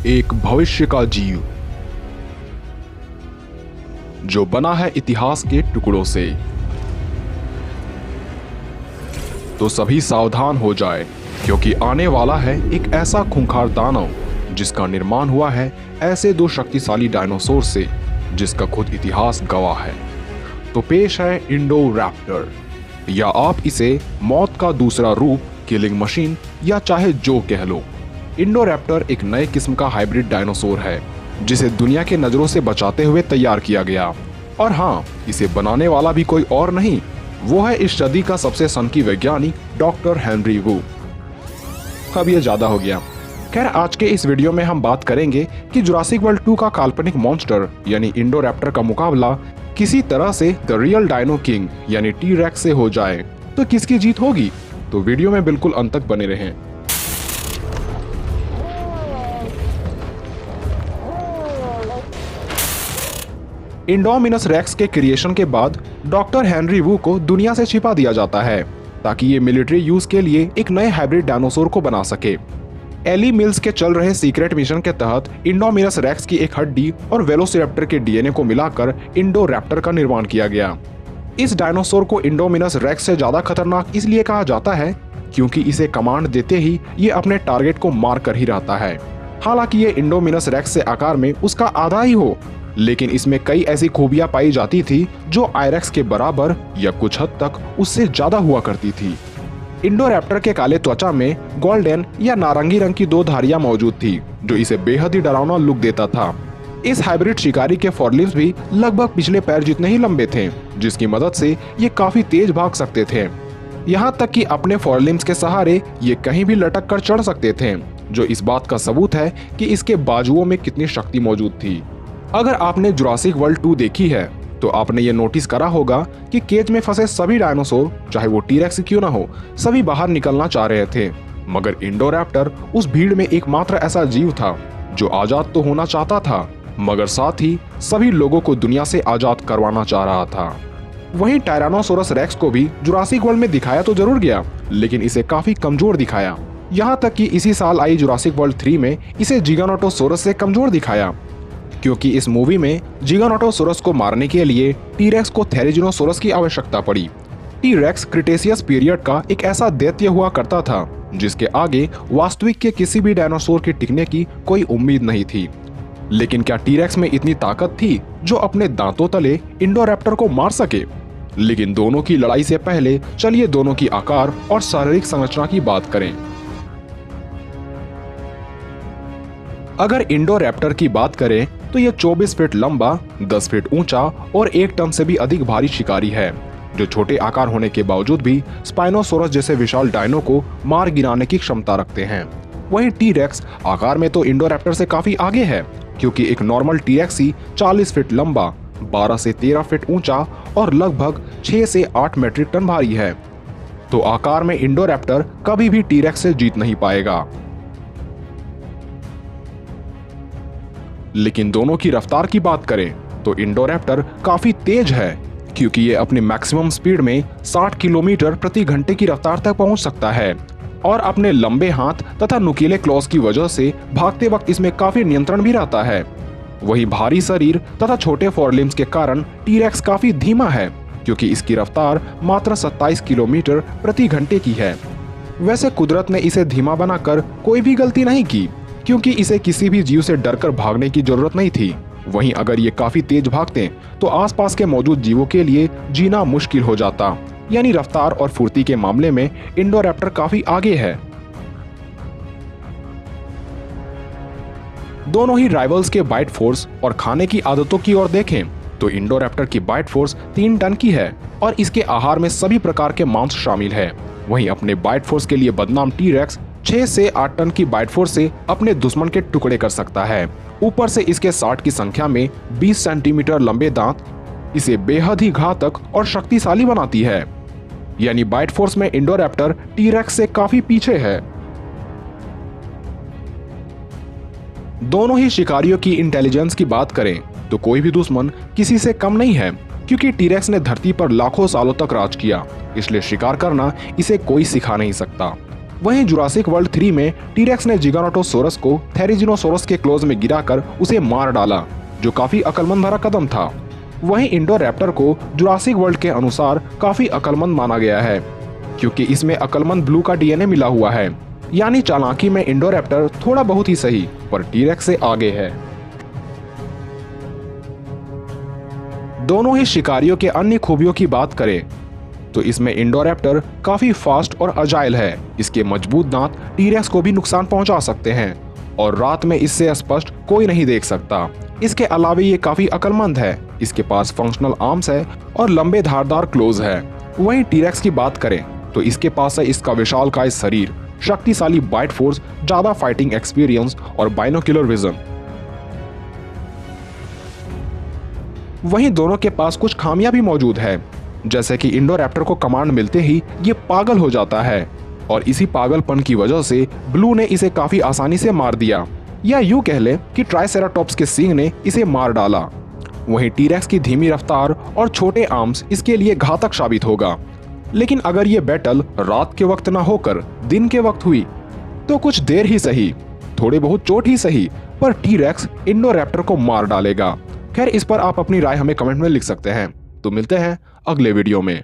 एक भविष्य का जीव जो बना है इतिहास के टुकड़ों से। तो सभी सावधान हो जाए, क्योंकि आने वाला है एक ऐसा खूंखार दानव जिसका निर्माण हुआ है ऐसे दो शक्तिशाली डायनासोर से जिसका खुद इतिहास गवाह है। तो पेश है इंडोरैप्टर, या आप इसे मौत का दूसरा रूप, किलिंग मशीन, या चाहे जो कह लो। इंडोरैप्टर एक नए किस्म का हाइब्रिड डायनासोर है जिसे दुनिया के नजरों से बचाते हुए तैयार किया गया। और हाँ, इसे बनाने वाला भी कोई और नहीं, वो है इस सदी का सबसे सनकी वैज्ञानिक डॉक्टर हेनरी वू। अब ये ज्यादा हो गया। खैर, आज के इस वीडियो में हम बात करेंगे कि जुरासिक वर्ल्ड 2 का काल्पनिक मॉन्स्टर यानी इंडोरैप्टर का मुकाबला किसी तरह से द रियल डायनो किंग यानी टी-रेक्स से हो जाए तो किसकी जीत होगी। तो वीडियो में बिल्कुल अंत तक बने रहें। इंडोमिनस रेक्स के क्रिएशन के बाद डॉक्टर हेनरी वू को दुनिया से छिपा दिया जाता है ताकि ये मिलिट्री यूज के लिए एक नए हाइब्रिड डायनासोर को बना सके। एली मिल्स के चल रहे सीक्रेट मिशन के तहत इंडोमिनस रेक्स की एक हड्डी और वेलोसिरैप्टर के डीएनए को मिलाकर इंडोरैप्टर का निर्माण किया गया। इस डायनासोर को इंडोमिनस रेक्स से ज्यादा खतरनाक इसलिए कहा जाता है क्योंकि इसे कमांड देते ही ये अपने टारगेट को मार कर ही रहता है। हालांकि ये इंडोमिनस रेक्स से आकार में उसका आधा ही हो, लेकिन इसमें कई ऐसी खूबियां पाई जाती थी जो आयरेक्स के बराबर या कुछ हद तक उससे ज्यादा हुआ करती थी। इंडोरैप्टर के काले त्वचा में गोल्डन या नारंगी रंग की दो धारियां मौजूद थी जो इसे बेहद ही डरावना लुक देता था। इस हाइब्रिड शिकारी के फोरलिम्स भी लगभग पिछले पैर जितने ही लंबे थे, जिसकी मदद से ये काफी तेज भाग सकते थे। यहाँ तक कि अपने फोरलिम्स के सहारे ये कहीं भी लटक कर चढ़ सकते थे, जो इस बात का सबूत है कि इसके बाजुओं में कितनी शक्ति मौजूद थी। अगर आपने जुरासिक वर्ल्ड 2 देखी है तो आपने ये नोटिस करा होगा कि केज में फंसे सभी डायनासोर, चाहे वो टी-रेक्स क्यों ना हो, सभी बाहर निकलना चाह रहे थे, मगर इंडोरैप्टर उस भीड़ में एकमात्र ऐसा जीव था जो आजाद तो होना चाहता था, मगर साथ ही सभी लोगों को दुनिया से आजाद करवाना चाह रहा था। वहीं टायरानोसोरस रेक्स को भी जुरासिक वर्ल्ड में दिखाया तो जरूर गया, लेकिन इसे काफी कमजोर दिखाया। यहाँ तक कि इसी साल आई जुरासिक वर्ल्ड 3 में इसे जिगानोटोसोरस से कमजोर दिखाया, क्योंकि इस मूवी में जिगानोटोसोरस को मारने के लिए टी-रेक्स को थेरिजिनोसोरस की आवश्यकता पड़ी। टी-रेक्स क्रिटेशियस पीरियड का एक ऐसा दैत्य हुआ करता था जिसके आगे वास्तविक के किसी भी डायनासोर के टिकने की कोई उम्मीद नहीं थी। लेकिन क्या टी-रेक्स में इतनी ताकत थी जो अपने दांतों तले इंडोरैप्टर को मार सके? लेकिन दोनों की लड़ाई से पहले चलिए दोनों की आकार और शारीरिक संरचना की बात करें। अगर इंडोरैप्टर की बात करें तो यह 24 फीट लंबा, 10 फीट ऊंचा और 1 टन से भी अधिक भारी शिकारी है, जो छोटे आकार होने के बावजूद भी स्पाइनोसोरस जैसे विशाल डायनो को मार गिराने की क्षमता रखते हैं। वहीं टी-रेक्स आकार में तो इंडोरैप्टर से काफी आगे है, क्योंकि एक नॉर्मल टी-रेक्स ही 40 फीट लंबा, 12 से 13 फीट ऊंचा और लगभग 6 से 8 मीट्रिक टन भारी है। तो आकार में इंडोरैप्टर कभी भी टी-रेक्स से जीत नहीं पाएगा। लेकिन दोनों की रफ्तार की बात करें तो इंडोरैप्टर काफी तेज है, क्योंकि ये अपने मैक्सिमम स्पीड में 60 किलोमीटर प्रति घंटे की रफ्तार तक पहुंच सकता है और अपने लंबे हाथ तथा नुकीले क्लॉज की वजह से भागते वक्त इसमें काफी नियंत्रण भी रहता है। वहीं भारी शरीर तथा छोटे फोरलिम्स के कारण टी-रेक्स काफी धीमा है, क्योंकि इसकी रफ्तार मात्र 27 किलोमीटर प्रति घंटे की है। वैसे कुदरत ने इसे धीमा बनाकर कोई भी गलती नहीं की, क्योंकि इसे किसी भी जीव से डरकर भागने की जरूरत नहीं थी। वहीं अगर ये काफी तेज भागते तो आसपास के मौजूद जीवों के लिए जीना मुश्किल हो जाता। यानी रफ्तार और फुर्ती के मामले में इंडोरैप्टर काफी आगे है। दोनों ही राइवल्स के बाइट फोर्स और खाने की आदतों की ओर देखें तो इंडोरैप्टर की बाइट फोर्स 3 टन की है और इसके आहार में सभी प्रकार के मांस शामिल है। वहीं अपने बाइट फोर्स के लिए बदनाम टी-रेक्स 6 से 8 टन की बाइट फोर्स से अपने दुश्मन के टुकड़े कर सकता है। ऊपर से इसके 60 की संख्या में 20 सेंटीमीटर लंबे दांत इसे बेहद ही घातक और शक्तिशाली बनाती है। यानी बाइट फोर्स में इंडोरैप्टर टी-रेक्स से काफी पीछे है। दोनों ही शिकारियों की इंटेलिजेंस की बात करें तो कोई भी दुश्मन किसी से कम नहीं है, क्योंकि टी-रेक्स ने धरती पर लाखों सालों तक राज किया, इसलिए शिकार करना इसे कोई सिखा नहीं सकता। वहीं जुरासिक वर्ल्ड 3 में टीरेक्स ने जिगानोटोसोरस को थेरिजिनोसोरस के क्लोज में गिराकर उसे मार डाला, जो काफी अक्लमंद भरा कदम था। वहीं इंडोरैप्टर को जुरासिक वर्ल्ड के अनुसार काफी अक्लमंद माना गया है, क्योंकि इसमें अक्लमंद ब्लू का डीएनए मिला हुआ है। यानी चालाकी में इंडोरैप्टर थोड़ा बहुत ही सही, पर टीरेक्स से आगे है। दोनों ही शिकारियों के अन्य खूबियों की बात करें तो इसमें इंडोरैप्टर काफी फास्ट और अजाइल है। इसके मजबूत दांत टीरेक्स को भी नुकसान पहुंचा सकते हैं और रात में इससे स्पष्ट कोई नहीं देख सकता। इसके अलावा ये काफी अक्लमंद है। इसके पास फंक्शनल आर्म्स है और लंबे धारदार क्लोज है। वहीं टीरेक्स की बात करें तो इसके पास है इसका विशालकाय शरीर, शक्तिशाली बाइट फोर्स, ज्यादा फाइटिंग एक्सपीरियंस और बाइनोक्यूलर विजन। वहीं दोनों के पास कुछ खामियां भी मौजूद है, जैसे कि इंडोरैप्टर को कमांड मिलते ही ये पागल हो जाता है और इसी पागलपन की वजह से ब्लू ने इसे काफी आसानी से मार दिया, या यूं कह ले कि ट्राइसेराटॉप्स के सींग ने इसे मार डाला। वहीं टीरेक्स की धीमी रफ्तार और छोटे आर्म्स इसके लिए घातक साबित होगा। लेकिन अगर ये बैटल रात के वक्त ना होकर दिन के वक्त हुई तो कुछ देर ही सही, थोड़े बहुत चोट ही सही, पर टीरेक्स इंडोरैप्टर को मार डालेगा। खैर, इस पर आप अपनी राय हमें कमेंट में लिख सकते हैं। तो मिलते हैं अगले वीडियो में।